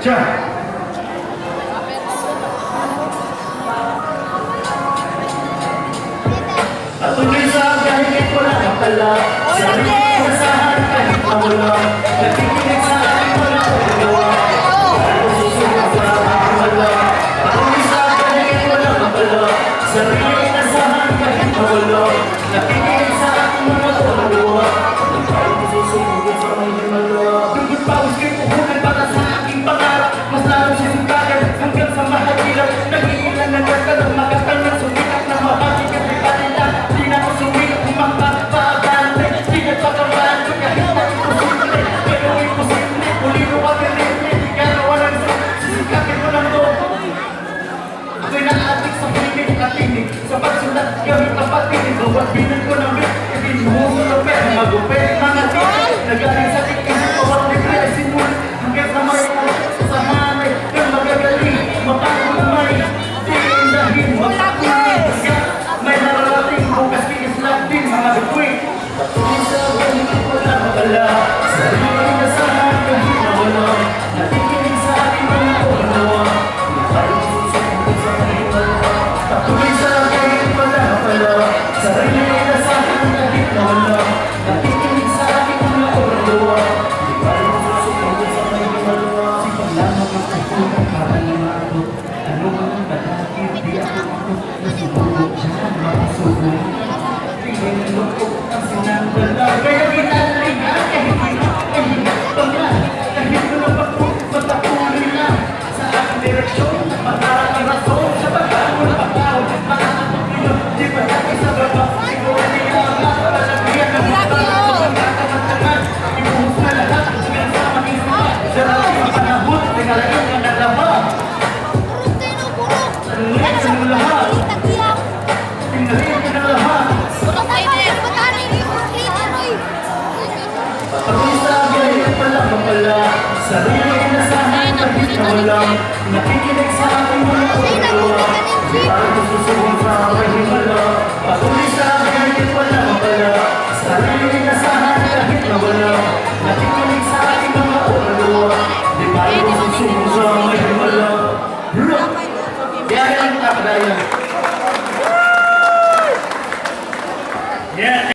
Diyan. Patuloy sa kahit wala kang tala. Sarili ko saan kahit mawala. Nakikinig sa akin wala kang gawa. Ako susunod sa aking wala. Patuloy sa kahit wala kang tala. Sarili ko saan kahit mawala. Nakikinig sa akin wala kang gawa. Ako susunod sa aking wala. Dugot pa usay puhunan para sa aking pangarap. Mas lalong sisipagan hanggang sa mahagilap. Nagigilan ng nagtanong magatanong sumikat na mahagig at ipanila. Di na ko sumilap umangka paabante. Di na pagkabaan ko kahit na imposible. Pero imposible, ulino ka ganito. Di ka na walang sisikakin mo lang doon. Ako'y naatik sa pinig at tinig. Sa pagsulat gamit ang patinig. Bawat binan ko ng bit, ibinuho ng pera. Magupit mga tinig. Nagaling sa tinig, bawat libre ay sinulit. Hanggang sa may samahanay ng magagaling. Mapagulmay, di indahin, mapagulmay. May nararating, bukas kikislap din mga bituin. Patuloy sa balik ko na wala. Sarili na saan kahit na wala. Nakikinig sa akin mga unawa. Tayo susunod sa aking wala. Patuloy sa balik ko na wala. Sarili na saan kahit na wala. Nakikinig sa akin mga unawa. Tayo susunod sa aking wala. Sipag lamang ang kakulang para lumabot. Ano ba ang badakit? Di ako nasubok dyan makasubo. Tingin ng lukok ang sinandala. Kaya ginalay nga kahit hinap pa nga. Kahit ko na magpatuloy na sa aking direksyon. Magkaroon ang rason sa pagkaroon ng pagkaw. Makakapag nyo, di ba natin sa baba? Siguro niya ang napalagyan ng mga pagkakamantagan. Ibuhos na lahat hanggang sa mag-isip. Sarap ang panahon, tingalain ang nalaba. Tingnan ka ng lahat. Tingnan ka ng lahat. Patuloy sa galing pala mapala. Sarili na saan kahit na walang. Nakikinig sa aking mga ulo. Para susunod sa aking himala. Patuloy sa